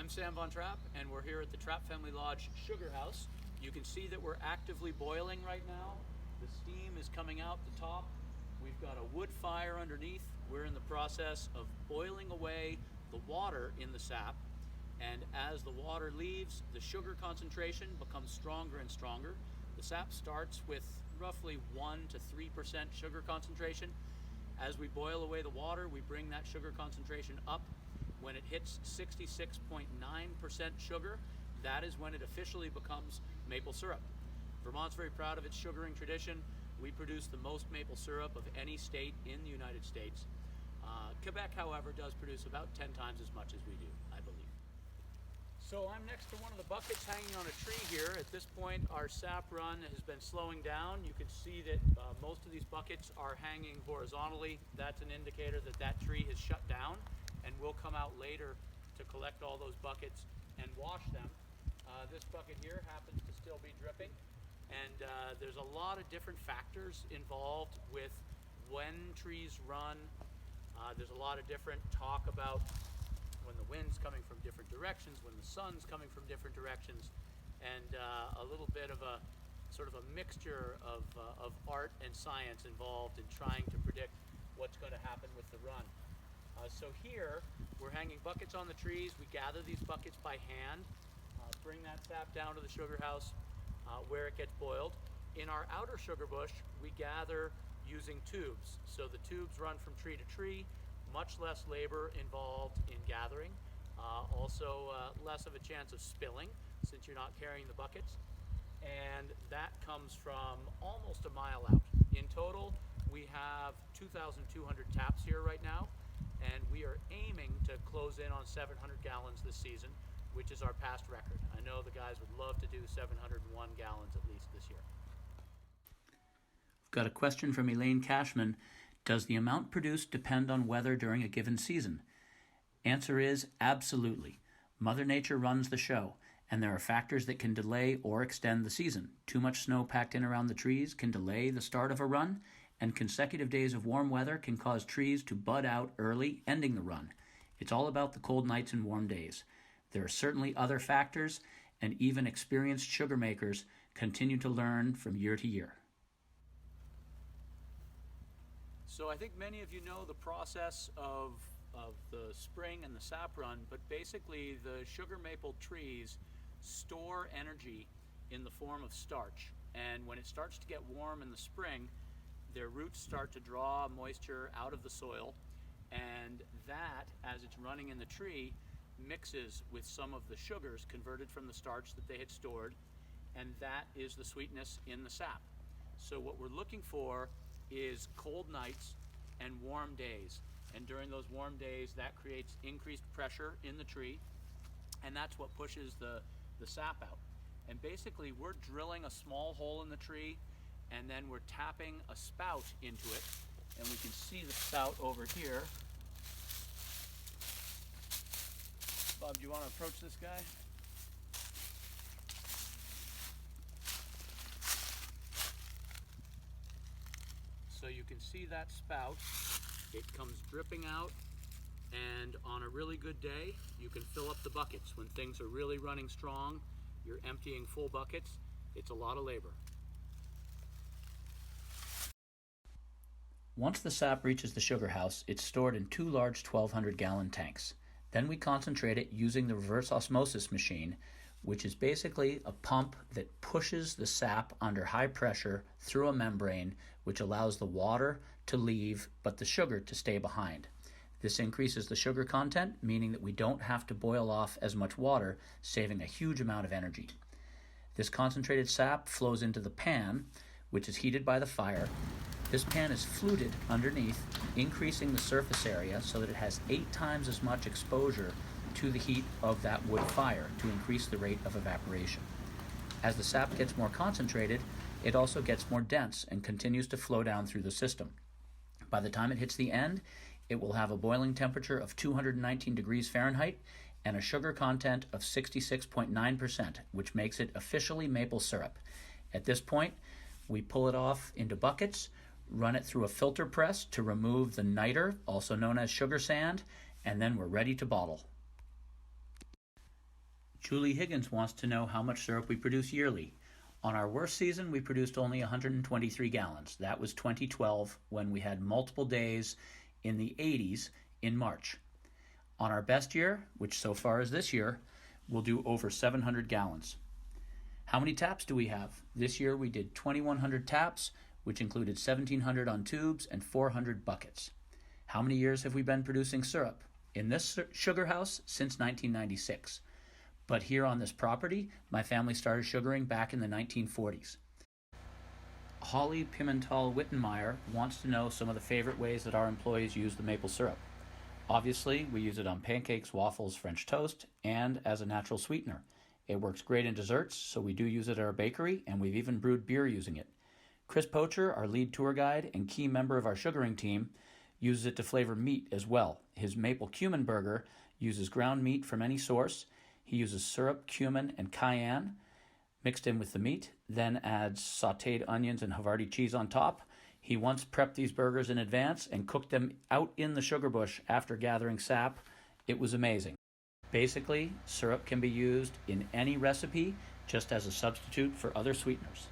I'm Sam Von Trapp, and we're here at the Trapp Family Lodge Sugarhouse. You can see that we're actively boiling right now. The steam is coming out the top. We've got a wood fire underneath. We're in the process of boiling away the water in the sap. And as the water leaves, the sugar concentration becomes stronger and stronger. The sap starts with roughly 1 to 3% sugar concentration. As we boil away the water, we bring that sugar concentration up. When it hits 66.9% sugar, that is when it officially becomes maple syrup. Vermont's very proud of its sugaring tradition. We produce the most maple syrup of any state in the United States. Quebec, however, does produce about 10 times as much as we do, I believe. So I'm next to one of the buckets hanging on a tree here. At this point, our sap run has been slowing down. You can see that most of these buckets are hanging horizontally. That's an indicator that that tree has shut down, and we'll come out later to collect all those buckets and wash them. This bucket here happens to still be dripping, and there's a lot of different factors involved with when trees run. There's a lot of different talk about when the wind's coming from different directions, when the sun's coming from different directions, and a little bit of a sort of a mixture of art and science involved in trying to predict what's going to happen with the run. So here, we're hanging buckets on the trees. We gather these buckets by hand, bring that sap down to the sugar house where it gets boiled. In our outer sugar bush, we gather using tubes. So the tubes run from tree to tree, much less labor involved in gathering. Also less of a chance of spilling since you're not carrying the buckets. And that comes from almost a mile out. In total, we have 2,200 taps here right now. And we are aiming to close in on 700 gallons this season, which is our past record. I know the guys would love to do 701 gallons at least this year. I've got a question from Elaine Cashman. Does the amount produced depend on weather during a given season? Answer is absolutely. Mother Nature runs the show, and there are factors that can delay or extend the season. Too much snow packed in around the trees can delay the start of a run, and consecutive days of warm weather can cause trees to bud out early, ending the run. It's all about the cold nights and warm days. There are certainly other factors, and even experienced sugar makers continue to learn from year to year. So I think many of you know the process of the spring and the sap run, but basically the sugar maple trees store energy in the form of starch. And when it starts to get warm in the spring, their roots start to draw moisture out of the soil, and that, as it's running in the tree, mixes with some of the sugars converted from the starch that they had stored, and that is the sweetness in the sap. So what we're looking for is cold nights and warm days, and during those warm days that creates increased pressure in the tree, and that's what pushes the sap out. And basically we're drilling a small hole in the tree, and then we're tapping a spout into it, and we can see the spout over here. Bob, do you want to approach this guy? So you can see that spout. It comes dripping out, and on a really good day, you can fill up the buckets. When things are really running strong, you're emptying full buckets. It's a lot of labor. Once the sap reaches the sugar house, it's stored in 2 large 1,200-gallon tanks. Then we concentrate it using the reverse osmosis machine, which is basically a pump that pushes the sap under high pressure through a membrane, which allows the water to leave but the sugar to stay behind. This increases the sugar content, meaning that we don't have to boil off as much water, saving a huge amount of energy. This concentrated sap flows into the pan, which is heated by the fire. This pan is fluted underneath, increasing the surface area so that it has 8 times as much exposure to the heat of that wood fire to increase the rate of evaporation. As the sap gets more concentrated, it also gets more dense and continues to flow down through the system. By the time it hits the end, it will have a boiling temperature of 219 degrees Fahrenheit and a sugar content of 66.9%, which makes it officially maple syrup. At this point, we pull it off into buckets, run it through a filter press to remove the niter, also known as sugar sand, and then we're ready to bottle. Julie Higgins wants to know how much syrup we produce yearly. On our worst season, we produced only 123 gallons. That was 2012, when we had multiple days in the 80s in March. On our best year, which so far is this year, we'll do over 700 gallons. How many taps do we have? This year we did 2,100 taps, which included 1,700 on tubes and 400 buckets. How many years have we been producing syrup? In this sugar house, since 1996. But here on this property, my family started sugaring back in the 1940s. Holly Pimentel Wittenmeyer wants to know some of the favorite ways that our employees use the maple syrup. Obviously, we use it on pancakes, waffles, French toast, and as a natural sweetener. It works great in desserts, so we do use it at our bakery, and we've even brewed beer using it. Chris Poacher, our lead tour guide and key member of our sugaring team, uses it to flavor meat as well. His maple cumin burger uses ground meat from any source. He uses syrup, cumin, and cayenne mixed in with the meat, then adds sautéed onions and Havarti cheese on top. He once prepped these burgers in advance and cooked them out in the sugar bush after gathering sap. It was amazing. Basically, syrup can be used in any recipe just as a substitute for other sweeteners.